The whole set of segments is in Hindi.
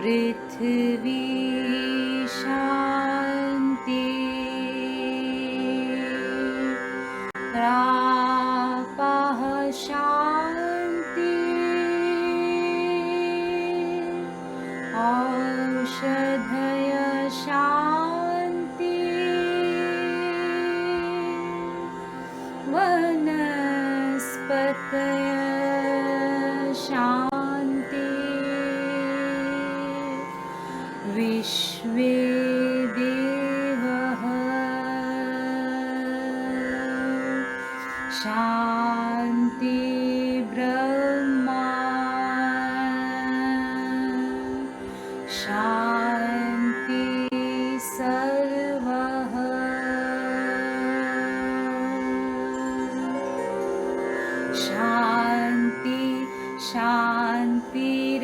पृथ्वी शान्ति रापः शान्ति औषधय शान्ति वनस्पतय शान्ति विश्वे देवः शान्ति ब्रह्मा शान्ति सर्वः शान्ति शान्तिरेव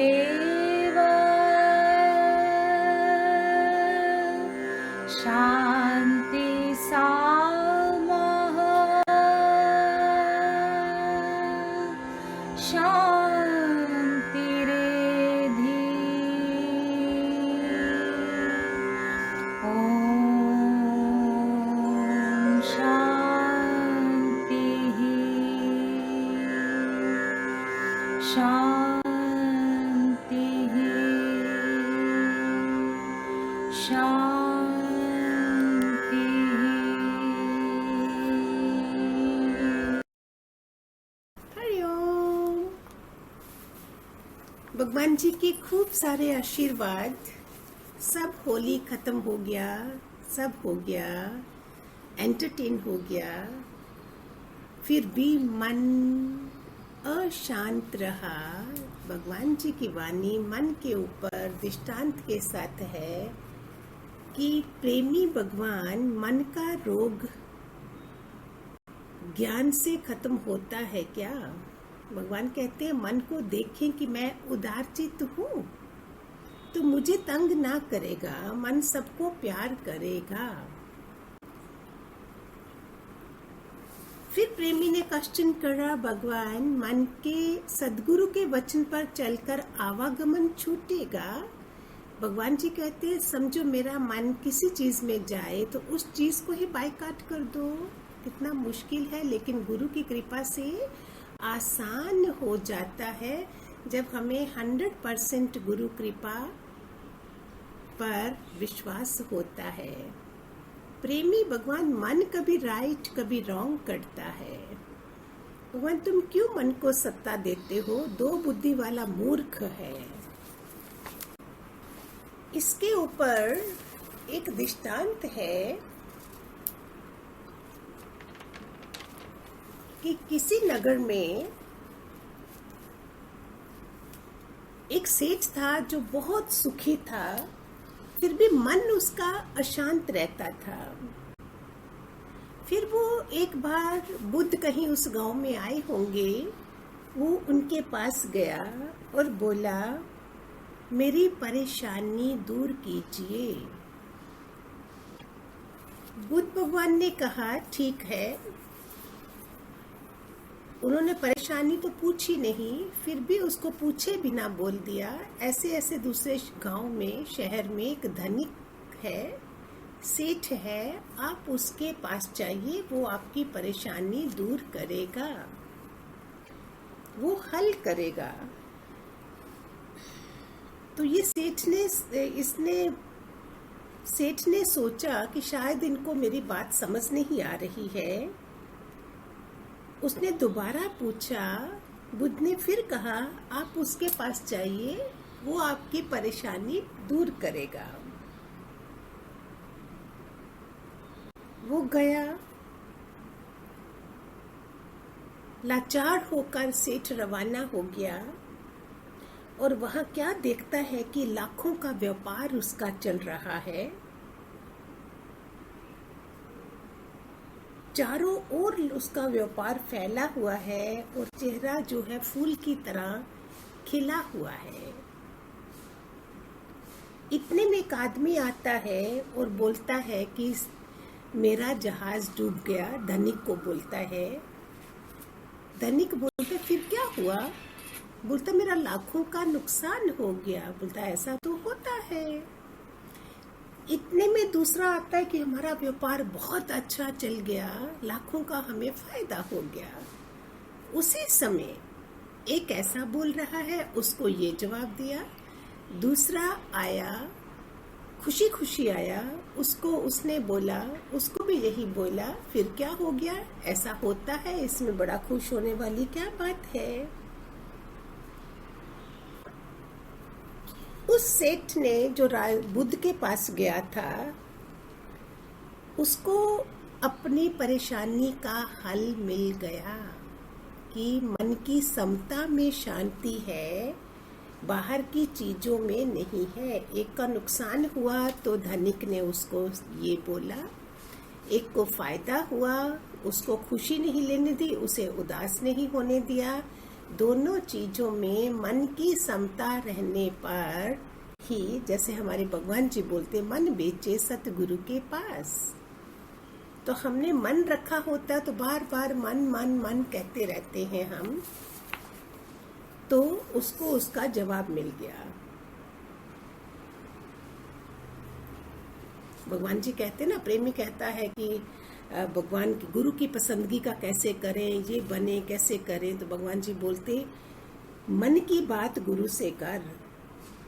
शान्ति सामः शान्तिरेधि ॐ शान्तिः शान्तिः शान्तिः। हरिओम। भगवान जी के खूब सारे आशीर्वाद। सब होली खत्म हो गया, सब हो गया, एंटरटेन हो गया, फिर भी मन अशांत रहा। भगवान जी की वाणी मन के ऊपर दृष्टांत के साथ है कि प्रेमी भगवान मन का रोग ज्ञान से खत्म होता है क्या? भगवान कहते हैं मन को देखें कि मैं उदारचित्त हूँ तो मुझे तंग ना करेगा, मन सबको प्यार करेगा। फिर प्रेमी ने क्वेश्चन करा, भगवान मन के सदगुरु के वचन पर चलकर आवागमन छूटेगा? भगवान जी कहते हैं समझो मेरा मन किसी चीज में जाए तो उस चीज को ही बायकॉट कर दो। कितना मुश्किल है, लेकिन गुरु की कृपा से आसान हो जाता है जब हमें 100% गुरु कृपा पर विश्वास होता है। प्रेमी भगवान मन कभी राइट कभी रॉन्ग करता है। भगवान तुम क्यों मन को सत्ता देते हो? दो बुद्धि वाला मूर्ख है। इसके ऊपर एक दृष्टांत है कि किसी नगर में एक सेठ था जो बहुत सुखी था, फिर भी मन उसका अशांत रहता था। फिर वो एक बार बुद्ध कहीं उस गांव में आए होंगे, वो उनके पास गया और बोला मेरी परेशानी दूर कीजिए। बुद्ध भगवान ने कहा ठीक है। उन्होंने परेशानी तो पूछी नहीं, फिर भी उसको पूछे बिना बोल दिया ऐसे ऐसे दूसरे गांव में शहर में एक धनिक है, सेठ है, आप उसके पास जाइए, वो आपकी परेशानी दूर करेगा, वो हल करेगा। तो ये सेठ ने सोचा कि शायद इनको मेरी बात समझ नहीं आ रही है। उसने दोबारा पूछा, बुद्ध ने फिर कहा आप उसके पास जाइए, वो आपकी परेशानी दूर करेगा। वो गया, लाचार होकर सेठ रवाना हो गया और वहां क्या देखता है कि लाखों का व्यापार उसका चल रहा है। चारों ओर उसका व्यापार फैला हुआ है और चेहरा जो है फूल की तरह खिला हुआ है। इतने में एक आदमी आता है और बोलता है कि मेरा जहाज डूब गया। धनिक को बोलता है। धनिक बोलता फिर क्या हुआ? बोलता मेरा लाखों का नुकसान हो गया। बोलता ऐसा तो होता है। इतने में दूसरा आता है कि हमारा व्यापार बहुत अच्छा चल गया, लाखों का हमें फायदा हो गया। उसी समय एक ऐसा बोल रहा है, उसको ये जवाब दिया। दूसरा आया, खुशी खुशी आया, उसको उसने बोला, उसको भी यही बोला। फिर क्या हो गया? ऐसा होता है, इसमें बड़ा खुश होने वाली क्या बात है। उस सेठ ने जो बुद्ध के पास गया था, उसको अपनी परेशानी का हल मिल गया कि मन की समता में शांति है, बाहर की चीजों में नहीं है। एक का नुकसान हुआ तो धनिक ने उसको ये बोला, एक को फायदा हुआ, उसको खुशी नहीं लेने दी, उसे उदास नहीं होने दिया। दोनों चीजों में मन की समता रहने पर ही, जैसे हमारे भगवान जी बोलते, मन बेचे सतगुरु के पास। तो हमने मन रखा होता तो बार बार मन मन मन कहते रहते हैं हम, तो उसको उसका जवाब मिल गया। भगवान जी कहते ना, प्रेमी कहता है कि भगवान की गुरु की पसंदगी का कैसे करें, ये बने कैसे करें। तो भगवान जी बोलते मन की बात गुरु से कर।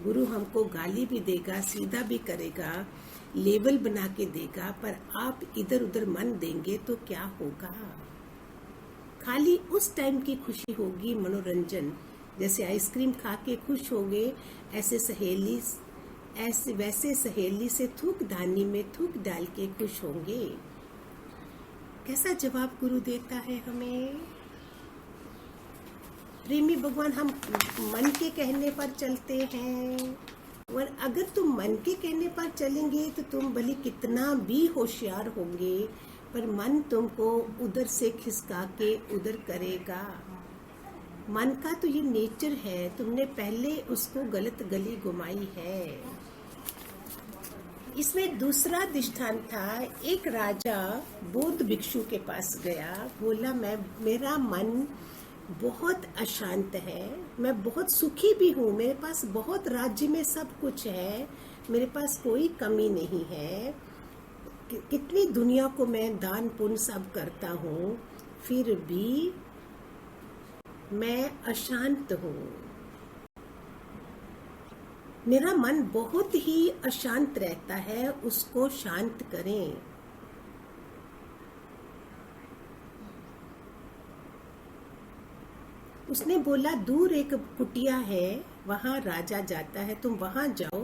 गुरु हमको गाली भी देगा, सीधा भी करेगा, लेवल बना के देगा, पर आप इधर उधर मन देंगे तो क्या होगा? खाली उस टाइम की खुशी होगी, मनोरंजन। जैसे आइसक्रीम खा के खुश हो गए, वैसे सहेली से थूक दानी में थूक डाल के खुश होंगे। कैसा जवाब गुरु देता है हमें। प्रेमी भगवान हम मन के कहने पर चलते हैं, और अगर तुम मन के कहने पर चलेंगे तो तुम भले कितना भी होशियार होंगे, पर मन तुमको उधर से खिसका के उधर करेगा। मन का तो ये नेचर है, तुमने पहले उसको गलत गली घुमाई है। इसमें दूसरा दृष्टांत था, एक राजा बौद्ध भिक्षु के पास गया, बोला मेरा मन बहुत अशांत है, मैं बहुत सुखी भी हूँ, मेरे पास बहुत राज्य में सब कुछ है, मेरे पास कोई कमी नहीं है, कितनी दुनिया को मैं दान पुण्य सब करता हूँ, फिर भी मैं अशांत हूँ, मेरा मन बहुत ही अशांत रहता है, उसको शांत करें। उसने बोला दूर एक कुटिया है, वहां राजा जाता है, तुम वहां जाओ,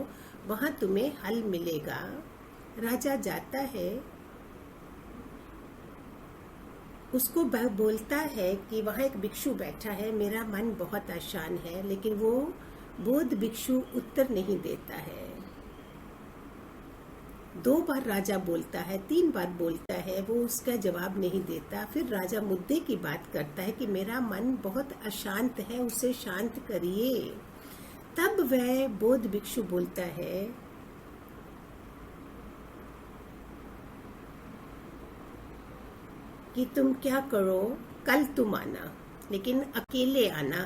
वहां तुम्हें हल मिलेगा। राजा जाता है, उसको बोलता है कि वहां एक भिक्षु बैठा है, मेरा मन बहुत अशांत है, लेकिन वो बौद्ध भिक्षु उत्तर नहीं देता है। 2 बार राजा बोलता है, 3 बार बोलता है, वो उसका जवाब नहीं देता। फिर राजा मुद्दे की बात करता है कि मेरा मन बहुत अशांत है, उसे शांत करिए। तब वह बौद्ध भिक्षु बोलता है, कि तुम क्या करो, कल तुम आना, लेकिन अकेले आना,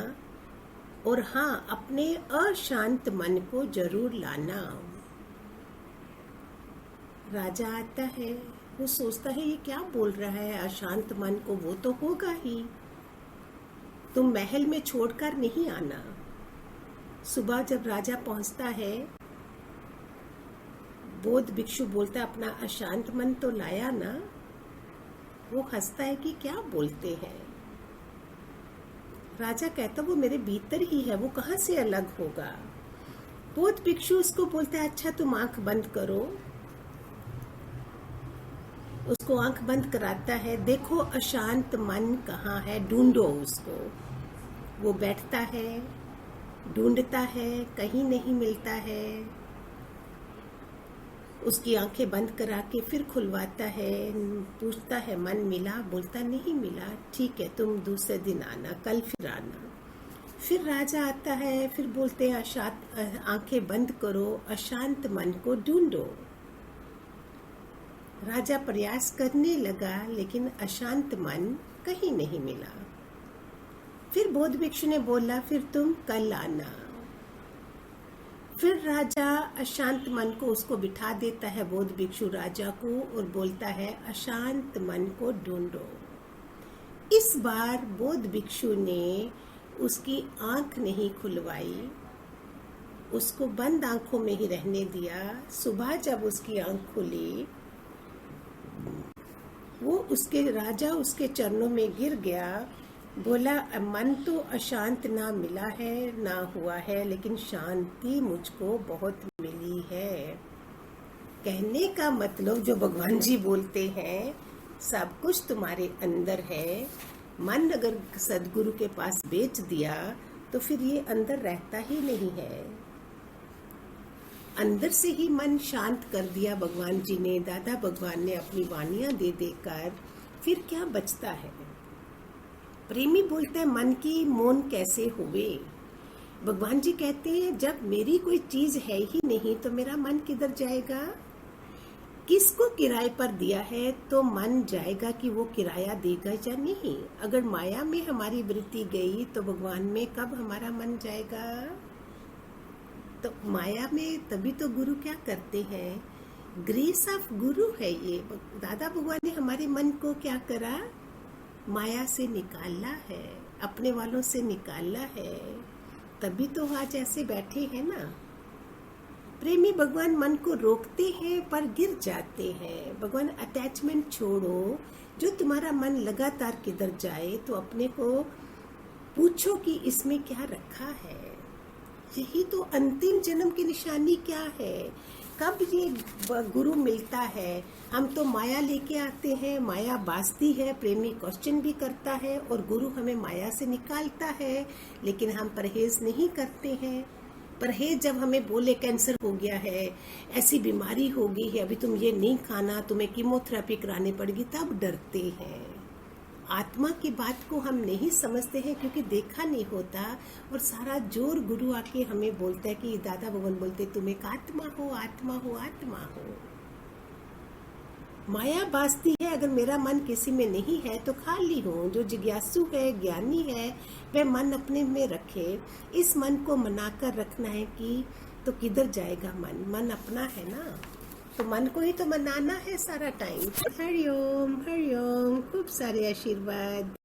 और हाँ, अपने अशांत मन को जरूर लाना। राजा आता है, वो सोचता है ये क्या बोल रहा है, अशांत मन को वो तो होगा ही, तुम महल में छोड़कर नहीं आना। सुबह जब राजा पहुंचता है, बौद्ध भिक्षु बोलता अपना अशांत मन तो लाया ना। वो हंसता है कि क्या बोलते हैं। राजा कहता वो मेरे भीतर ही है, वो कहाँ से अलग होगा। बौद्ध भिक्षु उसको बोलता है अच्छा तुम आंख बंद करो। उसको आंख बंद कराता है, देखो अशांत मन कहाँ है, ढूंढो उसको। वो बैठता है, ढूंढता है, कहीं नहीं मिलता है। उसकी आंखें बंद करा के फिर खुलवाता है, पूछता है मन मिला, बोलता नहीं मिला, ठीक है तुम दूसरे दिन आना, कल फिर आना। फिर राजा आता है, फिर बोलते हैं अशांत, आंखें बंद करो, अशांत मन को ढूंढो। राजा प्रयास करने लगा, लेकिन अशांत मन कहीं नहीं मिला। फिर बौद्ध भिक्षु ने बोला, फिर तुम कल आना। फिर राजा अशांत मन को उसको बिठा देता है, बौद्ध भिक्षु राजा को, और बोलता है अशांत मन को ढूंढो। इस बार बौद्ध भिक्षु ने उसकी आंख नहीं खुलवाई, उसको बंद आंखों में ही रहने दिया। सुबह जब उसकी आंख खुली, वो उसके राजा उसके चरणों में गिर गया, बोला मन तो अशांत ना मिला है ना हुआ है, लेकिन शांति मुझको बहुत मिली है। कहने का मतलब जो भगवान जी बोलते हैं, सब कुछ तुम्हारे अंदर है। मन अगर सदगुरु के पास बेच दिया तो फिर ये अंदर रहता ही नहीं है। अंदर से ही मन शांत कर दिया भगवान जी ने, दादा भगवान ने अपनी वाणियां दे देकर, फिर क्या बचता है। प्रेमी बोलता है मन की मौन कैसे हुए। भगवान जी कहते हैं जब मेरी कोई चीज है ही नहीं तो मेरा मन किधर जाएगा। किसको किराए पर दिया है तो मन जाएगा कि वो किराया देगा या नहीं। अगर माया में हमारी वृत्ति गई तो भगवान में कब हमारा मन जाएगा। तो माया में तभी तो गुरु क्या करते हैं, ग्रेस ऑफ गुरु है ये। दादा भगवान ने हमारे मन को क्या करा, माया से निकाला है, अपने वालों से निकाला है, तभी तो आज ऐसे बैठे हैं ना। प्रेमी भगवान मन को रोकते हैं पर गिर जाते हैं। भगवान अटैचमेंट छोड़ो, जो तुम्हारा मन लगातार किधर जाए तो अपने को पूछो कि इसमें क्या रखा है। यही तो अंतिम जन्म की निशानी क्या है, कब ये गुरु मिलता है। हम तो माया लेके आते हैं, माया बासती है, प्रेमी क्वेश्चन भी करता है और गुरु हमें माया से निकालता है, लेकिन हम परहेज नहीं करते हैं। परहेज जब हमें बोले कैंसर हो गया है, ऐसी बीमारी हो गई है, अभी तुम ये नहीं खाना, तुम्हें कीमोथेरेपी करानी पड़ेगी, तब डरते हैं। आत्मा की बात को हम नहीं समझते हैं क्योंकि देखा नहीं होता, और सारा जोर गुरु आके हमें बोलता है कि दादा भगवान बोलते तुम एक आत्मा हो, आत्मा हो, आत्मा हो। माया बासती है, अगर मेरा मन किसी में नहीं है तो खाली हूँ। जो जिज्ञासु है, ज्ञानी है, वह मन अपने में रखे। इस मन को मनाकर रखना है कि तो किधर जाएगा मन, मन अपना है ना, तो मन को ही तो मनाना है सारा टाइम। हरिओम हरिओम, खूब सारे आशीर्वाद।